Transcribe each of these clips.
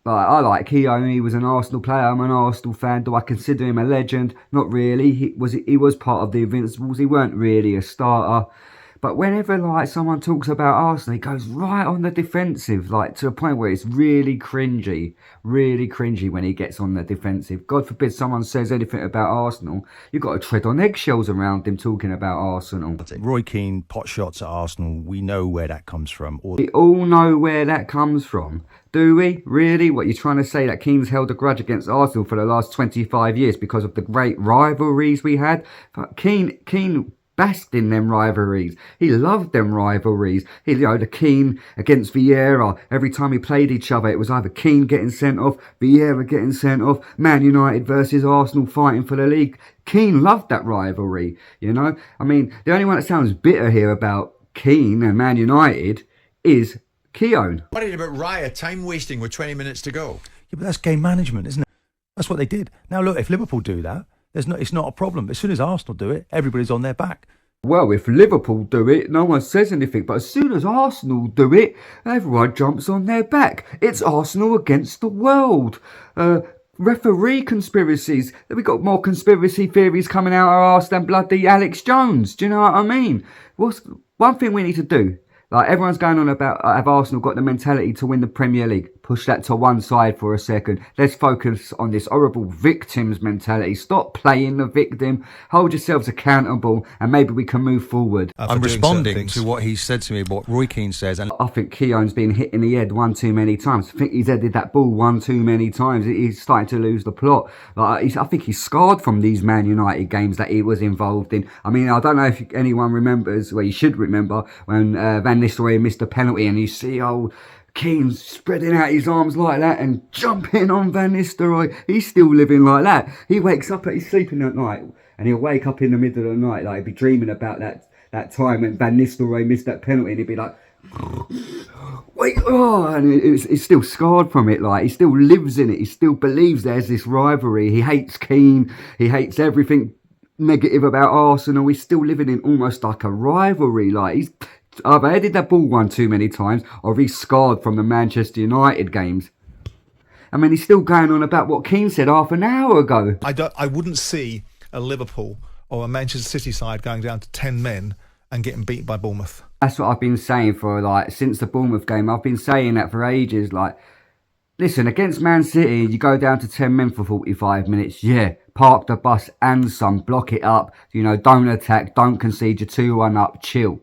But I like Keown. He was an Arsenal player. I'm an Arsenal fan. Do I consider him a legend? Not really. He was part of the Invincibles. He weren't really a starter. But whenever like someone talks about Arsenal, he goes right on the defensive, like to a point where it's really cringy when he gets on the defensive. God forbid someone says anything about Arsenal, you've got to tread on eggshells around him talking about Arsenal. Roy Keane, pot shots at Arsenal, we know where that comes from. We all know where that comes from. Do we? Really? What, you're trying to say that Keane's held a grudge against Arsenal for the last 25 years because of the great rivalries we had? But Keane basked in them rivalries. He loved them rivalries. The Keane against Vieira. Every time he played each other, it was either Keane getting sent off, Vieira getting sent off, Man United versus Arsenal fighting for the league. Keane loved that rivalry, I mean, the only one that sounds bitter here about Keane and Man United is Keown. Worried about Raya time wasting with 20 minutes to go. Yeah, but that's game management, isn't it? That's what they did. Now look, if Liverpool do that, it's not a problem. As soon as Arsenal do it, everybody's on their back. Well, if Liverpool do it, no one says anything. But as soon as Arsenal do it, everyone jumps on their back. It's Arsenal against the world. Referee conspiracies. We've got more conspiracy theories coming out of our arse than bloody Alex Jones. Do you know what I mean? What's one thing we need to do? Like, everyone's going on about, have Arsenal got the mentality to win the Premier League? Push that to one side for a second. Let's focus on this horrible victims mentality. Stop playing the victim. Hold yourselves accountable, and maybe we can move forward. I'm responding to what he said to me, what Roy Keane says. And I think Keown's been hit in the head one too many times. I think he's headed that ball one too many times. He's starting to lose the plot. I think he's scarred from these Man United games that he was involved in. I mean, I don't know if anyone remembers, well, you should remember, when Van Nistelrooy missed a penalty and you see old Keane spreading out his arms like that and jumping on Van Nistelrooy. He's still living like that. He wakes up, he's sleeping at night, and he'll wake up in the middle of the night, like he'll be dreaming about that time when Van Nistelrooy missed that penalty, and he'd be like, wait, and it's still scarred from it. Like, he still lives in it. He still believes there's this rivalry. He hates Keane. He hates everything negative about Arsenal. He's still living in almost like a rivalry. Like, he's either headed that ball one too many times, or he's scarred from the Manchester United games. I mean, he's still going on about what Keane said half an hour ago. I wouldn't see a Liverpool or a Manchester City side going down to 10 men and getting beat by Bournemouth. That's what I've been saying for, since the Bournemouth game. I've been saying that for ages. Listen, against Man City, you go down to 10 men for 45 minutes. Yeah, park the bus and some, block it up. Don't attack, don't concede, you're 2-1 up, chill.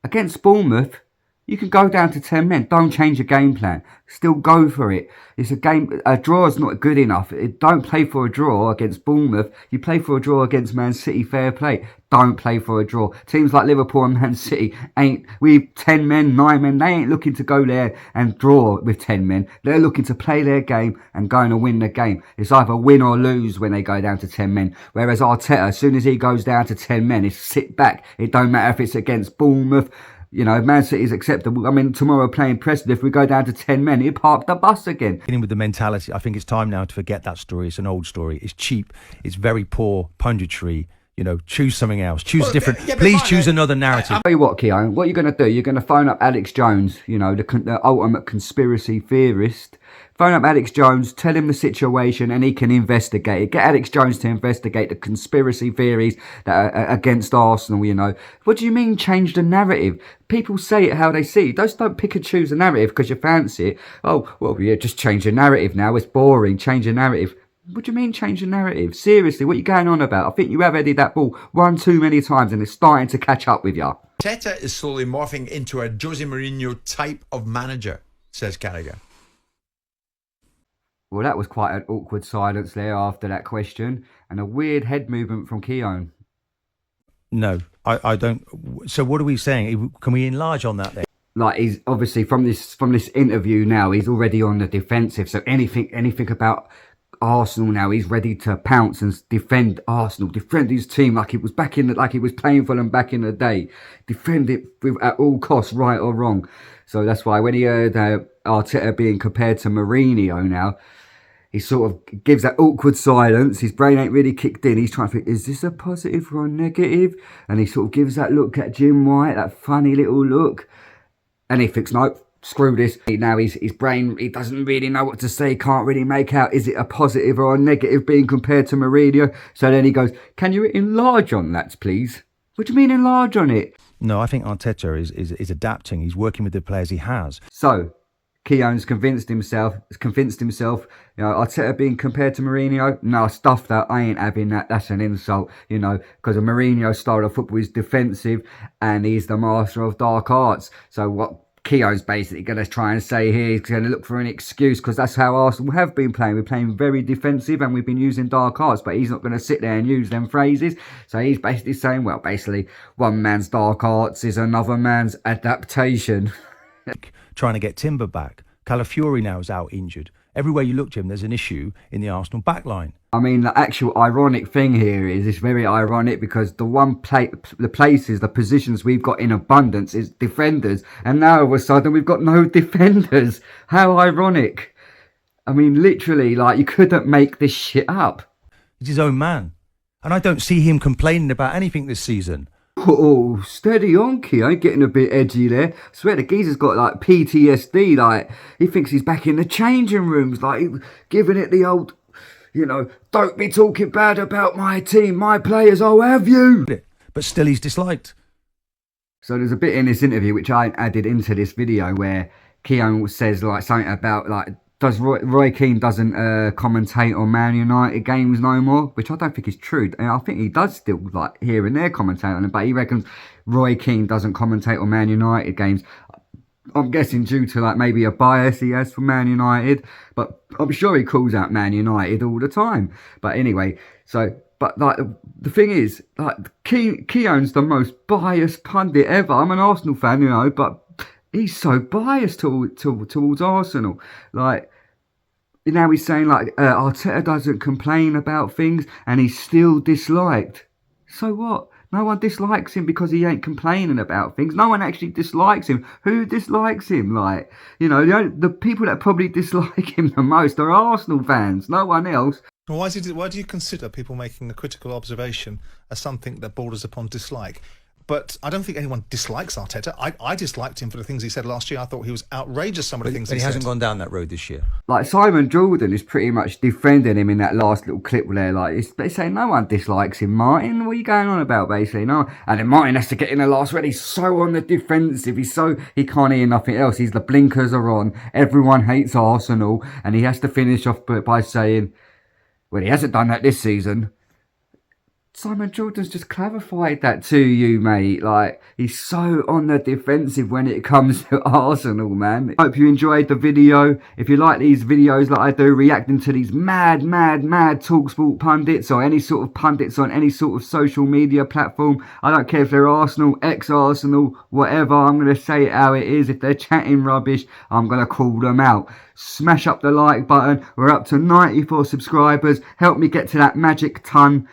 Against Bournemouth, you can go down to 10 men. Don't change your game plan. Still go for it. It's a game. A draw is not good enough. Don't play for a draw against Bournemouth. You play for a draw against Man City. Fair play. Don't play for a draw. Teams like Liverpool and Man City we 10 men, 9 men. They ain't looking to go there and draw with 10 men. They're looking to play their game and going to win the game. It's either win or lose when they go down to 10 men. Whereas Arteta, as soon as he goes down to 10 men, it's sit back. It don't matter if it's against Bournemouth. Man City is acceptable. I mean, tomorrow playing Preston, if we go down to 10 men, he'd park the bus again. Beginning with the mentality, I think it's time now to forget that story. It's an old story. It's cheap. It's very poor punditry. Choose something else. Choose different. Please choose another narrative. I'll tell you what, Keown, what you're going to do, you're going to phone up Alex Jones, the ultimate conspiracy theorist. Phone up Alex Jones, tell him the situation, and he can investigate it. Get Alex Jones to investigate the conspiracy theories that are against Arsenal, What do you mean change the narrative? People say it how they see it. Just don't pick and choose a narrative because you fancy it. Oh, well, yeah, just change the narrative now. It's boring. Change the narrative. What do you mean change the narrative? Seriously, what are you going on about? I think you have headed that ball one too many times and it's starting to catch up with you. Teta is slowly morphing into a Jose Mourinho type of manager, says Carragher. Well, that was quite an awkward silence there after that question, and a weird head movement from Keown. No, I don't. So what are we saying? Can we enlarge on that then? He's obviously from this interview now, he's already on the defensive. So anything about Arsenal now, he's ready to pounce and defend Arsenal, defend his team like he was playing for them back in the day, defend it at all costs, right or wrong. So that's why when he heard Arteta being compared to Mourinho now, he sort of gives that awkward silence. His brain ain't really kicked in. He's trying to think, is this a positive or a negative? And he sort of gives that look at Jim White, that funny little look. And he thinks, nope, screw this. Now his brain, he doesn't really know what to say, can't really make out, is it a positive or a negative being compared to Mourinho? So then he goes, can you enlarge on that, please? What do you mean enlarge on it? No, I think Arteta is adapting. He's working with the players he has. So, Keown's convinced himself, you know, Arteta being compared to Mourinho. No, stuff that. I ain't having that. That's an insult, you know, because a Mourinho's style of football is defensive and he's the master of dark arts. So what Keown's basically going to try and say here, he's going to look for an excuse, because that's how Arsenal have been playing. We're playing very defensive and we've been using dark arts, but he's not going to sit there and use them phrases. So he's basically saying, well, basically, one man's dark arts is another man's adaptation. Trying to get Timber back. Calafiori now is out injured. Everywhere you look, Jim, there's an issue in the Arsenal backline. I mean, the actual ironic thing here is it's very ironic, because the positions we've got in abundance is defenders, and now all of a sudden we've got no defenders. How ironic. I mean, literally, like, you couldn't make this shit up. He's his own man. And I don't see him complaining about anything this season. Oh, steady on, Keown, getting a bit edgy there. I swear the geezer's got like PTSD, like he thinks he's back in the changing rooms, like giving it the old, you know, don't be talking bad about my team, my players, I'll have you. But still he's disliked. So there's a bit in this interview which I added into this video where Keown says like something about like, does Roy Keane doesn't commentate on Man United games no more, which I don't think is true. And I think he does still like here and there commentate on it, but he reckons Roy Keane doesn't commentate on Man United games. I'm guessing due to like maybe a bias he has for Man United, but I'm sure he calls out Man United all the time. But anyway, so but like the thing is, like Keown's the most biased pundit ever. I'm an Arsenal fan, you know, but he's so biased towards Arsenal. Like, now he's saying, like, Arteta doesn't complain about things and he's still disliked. So what? No one dislikes him because he ain't complaining about things. No one actually dislikes him. Who dislikes him? Like, you know, the people that probably dislike him the most are Arsenal fans. No one else. Why do you consider people making a critical observation as something that borders upon dislike? But I don't think anyone dislikes Arteta. I disliked him for the things he said last year. I thought he was outrageous, some of the things he said. But he hasn't gone down that road this year. Like, Simon Jordan is pretty much defending him in that last little clip there. Like, they're saying no one dislikes him, Martin. What are you going on about, basically? No. And then Martin has to get in the last word. He's so on the defensive. He can't hear nothing else. The blinkers are on. Everyone hates Arsenal. And he has to finish off by saying, well, he hasn't done that this season. Simon Jordan's just clarified that to you, mate. Like, he's so on the defensive when it comes to Arsenal, man. Hope you enjoyed the video. If you like these videos like I do, reacting to these mad TalkSport pundits or any sort of pundits on any sort of social media platform, I don't care if they're Arsenal, ex-Arsenal, whatever, I'm going to say it how it is. If they're chatting rubbish, I'm going to call them out. Smash up the like button. We're up to 94 subscribers. Help me get to that magic ton.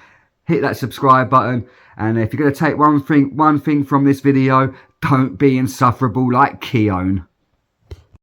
Hit that subscribe button, and if you're going to take one thing from this video, don't be insufferable like Keown.